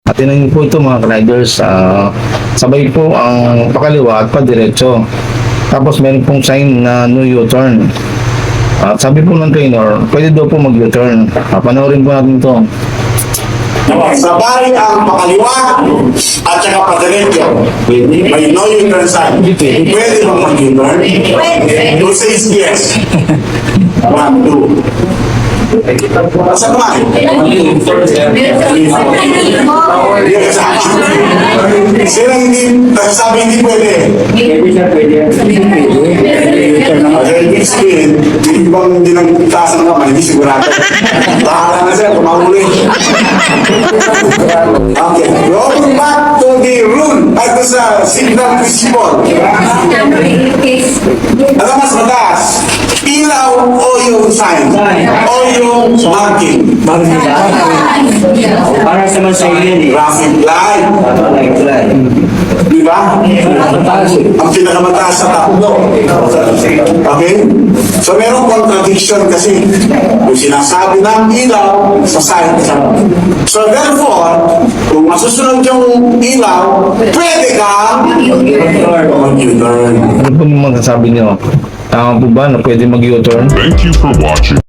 At tinan niyo po ito mga riders, sabay po ang pakaliwa at padiretso. Tapos meron pong sign na no U-turn. At sabi po ng trainer, pwede daw po mag-U-turn. Panoorin po natin ito. Sabay ang pakaliwa at saka padiretso. May no U-turn sign. Pwede bang mag-U-turn? Who says yes? 1, 2. Saan naman? Hindi kasama. Sila hindi, sabi hindi pwede. Hindi spin, hindi bang hindi nang taas ng kamay, hindi sigurado. Bahala na sila, kumahuli. Okay, going back to the rule at sa signal principle. Ano mas mataas? Ilaw o yung sign? O yung marking? Para sa masaya yan eh. Traffic light. Di ba? Ang pinakamataas sa tatlo. Okay? So merong contradiction kasi yung sinasabi ng ilaw sa sign. So therefore, kung masusunod yung ilaw, pwede kang mag-U-turn. Ano po yung magsasabi niyo? Tama po ba na pwede mag-U-turn? Thank you for watching.